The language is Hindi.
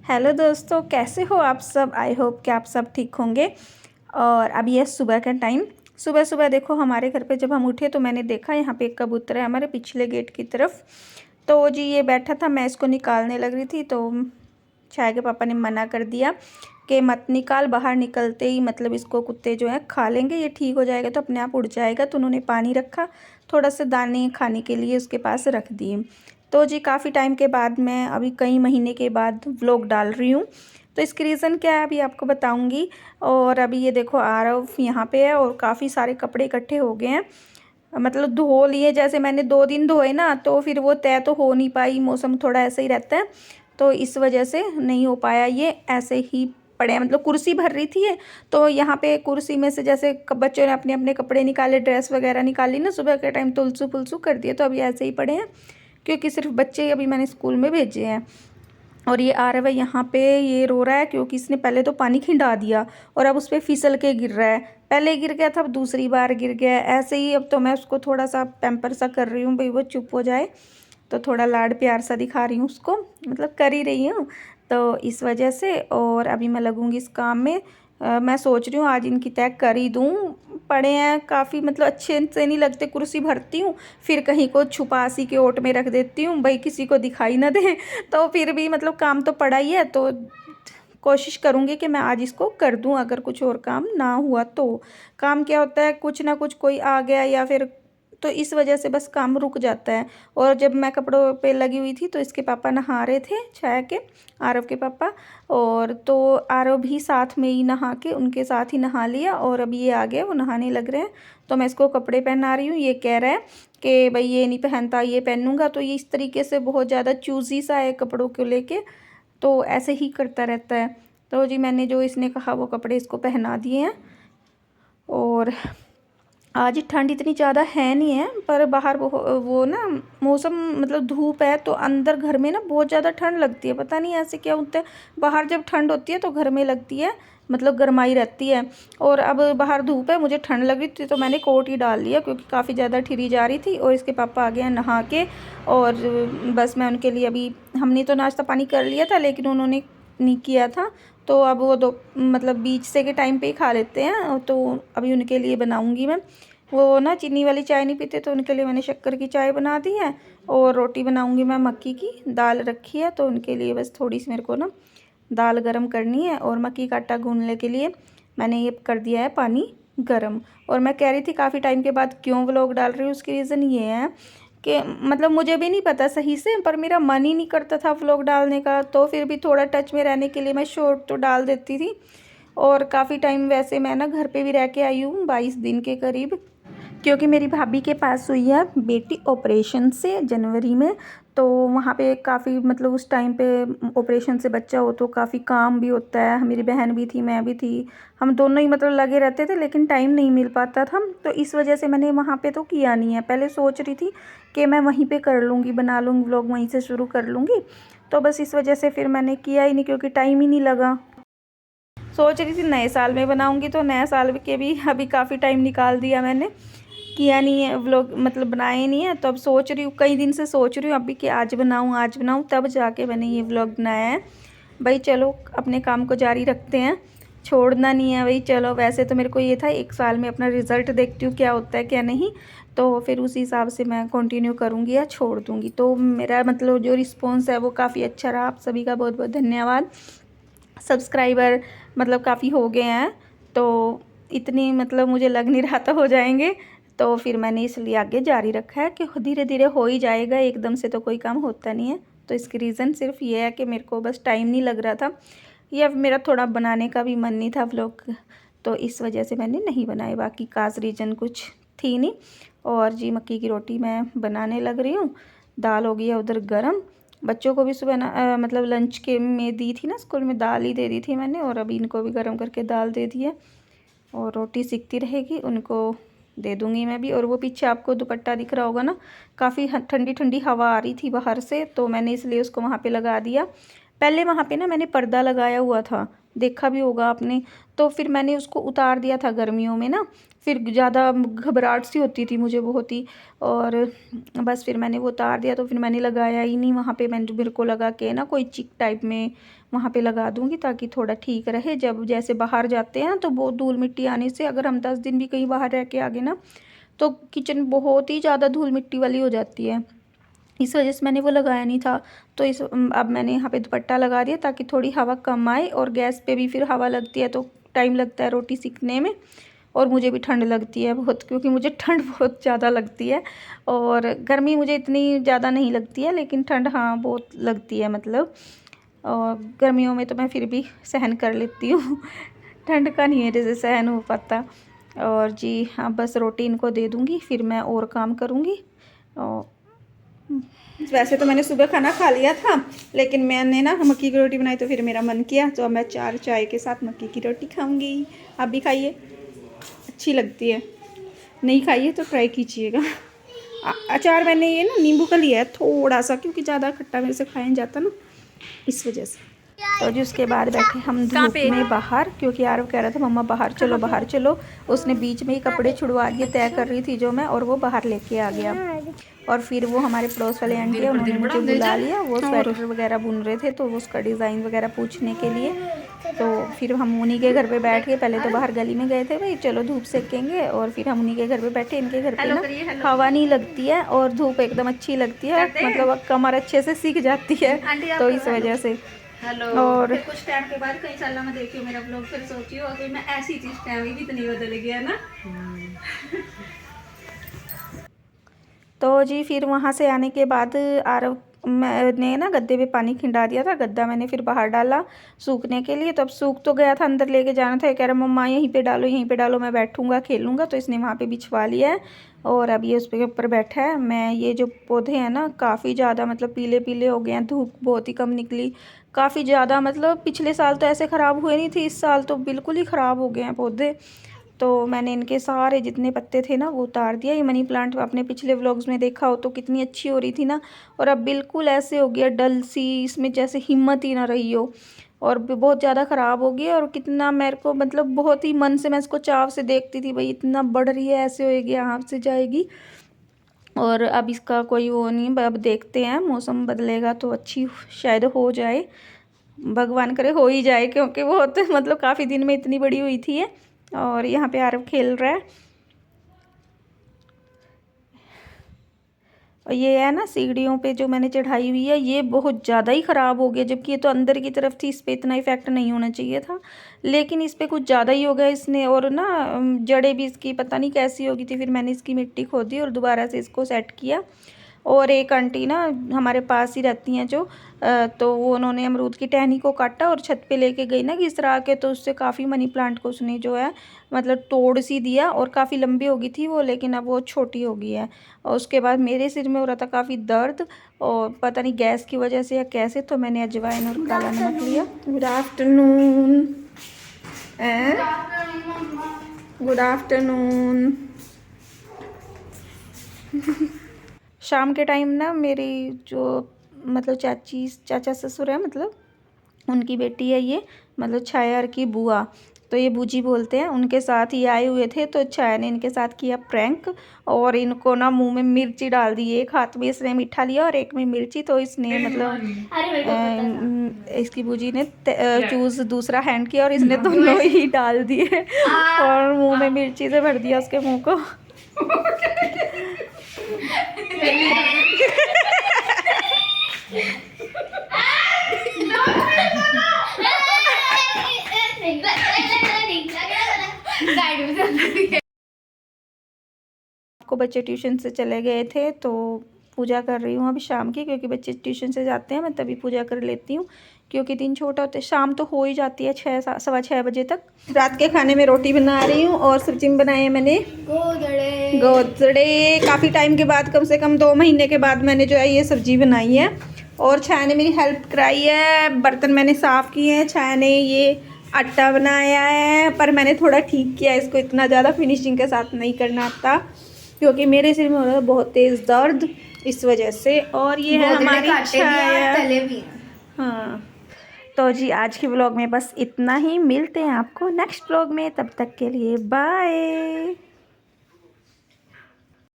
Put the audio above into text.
हेलो दोस्तों, कैसे हो आप सब। आई होप कि आप सब ठीक होंगे। और अभी है सुबह का टाइम। सुबह सुबह देखो, हमारे घर पे जब हम उठे तो मैंने देखा यहाँ पे एक कबूतर है हमारे पिछले गेट की तरफ। तो जी ये बैठा था, मैं इसको निकालने लग रही थी तो चाय के पापा ने मना कर दिया कि मत निकाल, बाहर निकलते ही मतलब इसको कुत्ते जो है खा लेंगे, ये ठीक हो जाएगा तो अपने आप उड़ जाएगा। तो उन्होंने पानी रखा, थोड़ा सा दाने खाने के लिए उसके पास रख दिए। तो जी काफ़ी टाइम के बाद मैं अभी कई महीने के बाद व्लॉग डाल रही हूँ। तो इसकी रीज़न क्या है अभी आपको बताऊँगी। और अभी ये देखो आरव यहाँ पे है और काफ़ी सारे कपड़े इकट्ठे हो गए हैं, मतलब धो लिए। जैसे मैंने 2 दिन धोए ना तो फिर वो तय तो हो नहीं पाई, मौसम थोड़ा ऐसे ही रहता है तो इस वजह से नहीं हो पाया। ये ऐसे ही पड़े हैं, मतलब कुर्सी भर रही थी ये, तो यहाँ पे कुर्सी में से जैसे बच्चों ने अपने अपने कपड़े निकाले, ड्रेस वगैरह निकाली ना सुबह के टाइम, तो उलसू पुलसू कर दिए, तो अभी ऐसे ही पड़े हैं क्योंकि सिर्फ बच्चे अभी मैंने स्कूल में भेजे हैं। और ये आ रहा है यहाँ पे, ये रो रहा है क्योंकि इसने पहले तो पानी खिंडा दिया और अब उस पर फिसल के गिर रहा है। पहले गिर गया था, अब दूसरी बार गिर गया है ऐसे ही। अब तो मैं उसको थोड़ा सा पैम्पर सा कर रही हूँ भाई वो चुप हो जाए, तो थोड़ा लाड प्यार सा दिखा रही हूँ उसको, मतलब कर ही रही हूँ तो इस वजह से। और अभी मैं लगूँगी इस काम में। मैं सोच रही हूँ आज इनकी तय कर ही दूँ। पड़े हैं काफ़ी, मतलब अच्छे से नहीं लगते, कुर्सी भरती हूँ फिर कहीं को छुपा सी के ओट में रख देती हूँ भाई किसी को दिखाई ना दे। तो फिर भी मतलब काम तो पड़ा ही है, तो कोशिश करूँगी कि मैं आज इसको कर दूँ, अगर कुछ और काम ना हुआ तो। काम क्या होता है, कुछ ना कुछ कोई आ गया या फिर, तो इस वजह से बस काम रुक जाता है। और जब मैं कपड़ों पे लगी हुई थी तो इसके पापा नहा रहे थे, छाया के, आरव के पापा। और तो आरव भी साथ में ही नहा के उनके साथ ही नहा लिया और अभी ये आ गया, वो नहाने लग रहे हैं। तो मैं इसको कपड़े पहना रही हूँ, ये कह रहा है कि भाई ये नहीं पहनता, ये पहनूंगा। तो ये इस तरीके से बहुत ज़्यादा चूज़ी सा है कपड़ों को लेके, तो ऐसे ही करता रहता है। तो जी मैंने जो इसने कहा वो कपड़े इसको पहना दिए हैं। और आज ठंड इतनी ज़्यादा है नहीं है, पर बाहर वो ना मौसम, मतलब धूप है तो अंदर घर में ना बहुत ज़्यादा ठंड लगती है, पता नहीं ऐसे क्या होता है। बाहर जब ठंड होती है तो घर में लगती है, मतलब गर्माई रहती है। और अब बाहर धूप है, मुझे ठंड लग रही थी तो मैंने कोट ही डाल लिया क्योंकि काफ़ी ज़्यादा ठिरी जा रही थी। और इसके पापा आ गए हैं नहा के, और बस मैं उनके लिए अभी, हमने तो नाश्ता पानी कर लिया था लेकिन उन्होंने नहीं किया था, तो अब वो दो मतलब बीच से के टाइम पे ही खा लेते हैं, तो अभी उनके लिए बनाऊंगी मैं। वो ना चीनी वाली चाय नहीं पीते तो उनके लिए मैंने शक्कर की चाय बना दी है। और रोटी बनाऊंगी मैं मक्की की, दाल रखी है तो उनके लिए बस थोड़ी सी मेरे को ना दाल गरम करनी है। और मक्की का आटा गूंदने के लिए मैंने ये कर दिया है पानी गरम। और मैं कह रही थी काफ़ी टाइम के बाद क्यों व्लॉग डाल रही हूँ, उसकी रीज़न ये है कि मतलब मुझे भी नहीं पता सही से, पर मेरा मन ही नहीं करता था व्लॉग डालने का, तो फिर भी थोड़ा टच में रहने के लिए मैं शॉर्ट तो डाल देती थी। और काफ़ी टाइम वैसे मैं ना घर पे भी रह के आई हूँ, 22 दिन के करीब, क्योंकि मेरी भाभी के पास हुई है बेटी ऑपरेशन से जनवरी में। तो वहाँ पे काफ़ी, मतलब उस टाइम पे ऑपरेशन से बच्चा हो तो काफ़ी काम भी होता है, मेरी बहन भी थी, मैं भी थी, हम दोनों ही मतलब लगे रहते थे, लेकिन टाइम नहीं मिल पाता था। तो इस वजह से मैंने वहाँ पे तो किया नहीं है। पहले सोच रही थी कि मैं वहीं पे कर लूँगी, बना लूँगी व्लॉग, वहीं से शुरू कर लूँगी। तो बस इस वजह से फिर मैंने किया ही नहीं क्योंकि टाइम ही नहीं लगा। सोच रही थी नए साल में बनाऊँगी, तो नया साल के भी अभी काफ़ी टाइम निकाल दिया मैंने, किया नहीं है व्लॉग, मतलब बनाए नहीं है। तो अब सोच रही हूँ, कई दिन से सोच रही हूँ अभी कि आज बनाऊँ आज बनाऊँ, तब जाके मैंने ये व्लॉग बनाया है। भाई चलो अपने काम को जारी रखते हैं, छोड़ना नहीं है भाई। चलो वैसे तो मेरे को ये था 1 साल में अपना रिज़ल्ट देखती हूँ क्या होता है क्या नहीं, तो फिर उसी हिसाब से मैं कंटिन्यू करूँगी या छोड़ दूँगी। तो मेरा मतलब जो रिस्पॉन्स है वो काफ़ी अच्छा रहा, आप सभी का बहुत बहुत धन्यवाद। सब्सक्राइबर मतलब काफ़ी हो गए हैं, तो इतनी मतलब मुझे लग नहीं रहा था हो जाएंगे, तो फिर मैंने इसलिए आगे जारी रखा है कि धीरे धीरे हो ही जाएगा, एकदम से तो कोई काम होता नहीं है। तो इसकी रीज़न सिर्फ ये है कि मेरे को बस टाइम नहीं लग रहा था, या मेरा थोड़ा बनाने का भी मन नहीं था व्लॉग, तो इस वजह से मैंने नहीं बनाए, बाकी खास रीज़न कुछ थी नहीं। और जी मक्की की रोटी मैं बनाने लग रही हूँ, दाल हो गई है उधर गरम। बच्चों को भी सुबह ना मतलब लंच के में दी थी ना, स्कूल में दाल ही दे दी थी मैंने, और अभी इनको भी गर्म करके दाल दे दी है। और रोटी सिकती रहेगी, उनको दे दूंगी मैं भी। और वो पीछे आपको दुपट्टा दिख रहा होगा ना, काफ़ी ठंडी ठंडी हवा आ रही थी बाहर से, तो मैंने इसलिए उसको वहाँ पे लगा दिया। पहले वहाँ पे ना मैंने पर्दा लगाया हुआ था, देखा भी होगा आपने। तो फिर मैंने उसको उतार दिया था गर्मियों में ना, फिर ज़्यादा घबराहट सी होती थी मुझे बहुत ही, और बस फिर मैंने वो उतार दिया। तो फिर मैंने लगाया ही नहीं वहाँ पे, मैंने मेरे को लगा के ना कोई चिक टाइप में वहाँ पे लगा दूँगी ताकि थोड़ा ठीक रहे। जब जैसे बाहर जाते हैं तो बहुत धूल मिट्टी आने से, अगर हम 10 दिन भी कहीं बाहर रह के आ गए ना तो किचन बहुत ही ज़्यादा धूल मिट्टी वाली हो जाती है। इस वजह से मैंने वो लगाया नहीं था। तो अब मैंने यहाँ पे दुपट्टा लगा दिया ताकि थोड़ी हवा कम आए, और गैस पे भी फिर हवा लगती है तो टाइम लगता है रोटी सिकने में, और मुझे भी ठंड लगती है बहुत, क्योंकि मुझे ठंड बहुत ज़्यादा लगती है। और गर्मी मुझे इतनी ज़्यादा नहीं लगती है, लेकिन ठंड हाँ बहुत लगती है मतलब। और गर्मियों में तो मैं फिर भी सहन कर लेती हूँ ठंड का नहीं है जैसे सहन हो पाता। और जी हाँ, बस रोटी इनको दे दूँगी फिर मैं और काम करूँगी। और वैसे तो मैंने सुबह खाना खा लिया था, लेकिन मैंने ना मक्की की रोटी बनाई तो फिर मेरा मन किया, तो अब मैं 4 चाय के साथ मक्की की रोटी खाऊंगी। आप भी खाइए, अच्छी लगती है, नहीं खाइए तो ट्राई कीजिएगा। अचार मैंने ये ना नींबू का लिया है थोड़ा सा, क्योंकि ज़्यादा खट्टा मेरे से खाया नहीं जाता ना, इस वजह से। तो जी उसके बाद बैठे हम धूप में बाहर, क्योंकि आरव कह रहा था मम्मा बाहर चलो बाहर चलो। उसने बीच में ही कपड़े छुड़वा दिए, तय कर रही थी जो मैं, और वो बाहर लेके आ गया। और फिर वो हमारे पड़ोस वाले आंटी है, उन्होंने मुझे बुला लिया। वो स्वेटर वगैरह बुन रहे थे तो उसका डिज़ाइन वगैरह पूछने के लिए। तो फिर हम उन्हीं के घर पे बैठ के, पहले तो बाहर गली में गए थे भाई चलो धूप सेकेंगे, और फिर हम उन्हीं के घर पे बैठे। इनके घर पे ना हवा नहीं लगती है और धूप एकदम अच्छी लगती है, मतलब कमर अच्छे से सीख जाती है, तो इस वजह से। हेलो। और फिर कुछ टाइम के बाद कई सालों में देखियो मेरा ब्लॉग, फिर सोचियो अगर मैं ऐसी चीज टाइम भी इतनी बदल गया ना। तो जी फिर वहाँ से आने के बाद आरव मैंने ना गद्दे पे पानी खिंडा दिया था, गद्दा मैंने फिर बाहर डाला सूखने के लिए। तो अब सूख तो गया था, अंदर लेके जाना था, कह रहा मम्मा यहीं पे डालो यहीं पे डालो, मैं बैठूंगा खेलूंगा। तो इसने वहाँ पे बिछवा लिया है, और अब ये उस पे ऊपर बैठा है। मैं ये जो पौधे हैं ना काफ़ी ज़्यादा मतलब पीले पीले हो गए हैं, धूप बहुत ही कम निकली, काफ़ी ज़्यादा मतलब पिछले साल तो ऐसे ख़राब हुए नहीं थे, इस साल तो बिल्कुल ही ख़राब हो गए हैं पौधे। तो मैंने इनके सारे जितने पत्ते थे ना वो उतार दिया। ये मनी प्लांट आपने पिछले व्लॉग्स में देखा हो तो कितनी अच्छी हो रही थी ना, और अब बिल्कुल ऐसे हो गया डल सी, इसमें जैसे हिम्मत ही ना रही हो, और बहुत ज़्यादा ख़राब हो गई। और कितना मेरे को मतलब बहुत ही मन से मैं इसको चाव से देखती थी, भाई इतना बढ़ रही है, ऐसे होएगी यहाँ से जाएगी। और अब इसका कोई वो नहीं, अब देखते हैं मौसम बदलेगा तो अच्छी शायद हो जाए, भगवान करे हो ही जाए, क्योंकि बहुत मतलब काफ़ी दिन में इतनी बड़ी हुई थी ये। और यहाँ पे आरव खेल रहा है। और ये है ना सीढ़ियों पे जो मैंने चढ़ाई हुई है, ये बहुत ज़्यादा ही ख़राब हो गया, जबकि ये तो अंदर की तरफ थी, इस पर इतना इफेक्ट नहीं होना चाहिए था, लेकिन इस पर कुछ ज़्यादा ही हो गया इसने। और ना जड़ें भी इसकी पता नहीं कैसी हो गई थी, फिर मैंने इसकी मिट्टी खोदी और दोबारा से इसको सेट किया। और एक आंटी ना हमारे पास ही रहती हैं जो, तो वो उन्होंने अमरूद की टहनी को काटा और छत पे लेके गई ना किस तरह के, तो उससे काफ़ी मनी प्लांट को उसने जो है मतलब तोड़ सी दिया, और काफ़ी लंबी हो गई थी वो, लेकिन अब वो छोटी हो गई है। और उसके बाद मेरे सिर में हो रहा था काफ़ी दर्द, और पता नहीं गैस की वजह से या कैसे, तो मैंने अजवाइन और काला नमक लिया। Good afternoon, good afternoon. शाम के टाइम ना मेरी जो मतलब चाचा ससुर है, मतलब उनकी बेटी है ये, मतलब छाया की बुआ, तो ये बूजी बोलते हैं, उनके साथ ये आए हुए थे। तो छाया ने इनके साथ किया प्रैंक, और इनको ना मुंह में मिर्ची डाल दी। एक हाथ में इसने मीठा लिया और एक में मिर्ची, तो इसने मतलब इसकी बूजी ने चूज़ दूसरा हैंड किया और इसने दोनों ही डाल दिए और मुंह में मिर्ची से भर दिया उसके मुंह को। आपको बच्चे ट्यूशन से चले गए थे तो पूजा कर रही हूँ अभी शाम की, क्योंकि बच्चे ट्यूशन से जाते हैं मैं तभी पूजा कर लेती हूँ, क्योंकि दिन छोटा होता है, शाम तो हो ही जाती है 6 सवा 6 बजे तक। रात के खाने में रोटी बना रही हूँ, और सब्जी में बनाए हैं मैंने गोदड़े। काफ़ी टाइम के बाद, कम से कम 2 महीने के बाद मैंने जो है ये सब्जी बनाई है। और छाया ने मेरी हेल्प कराई है, बर्तन मैंने साफ़ किए हैं, छाया ने ये आटा बनाया है, पर मैंने थोड़ा ठीक किया इसको, इतना ज़्यादा फिनिशिंग के साथ नहीं करना आता, क्योंकि मेरे सिर में हो रहा है बहुत तेज़ दर्द इस वजह से। और ये है हमारी छाया। हाँ, तो जी आज के व्लॉग में बस इतना ही, मिलते हैं आपको नेक्स्ट व्लॉग में, तब तक के लिए बाय।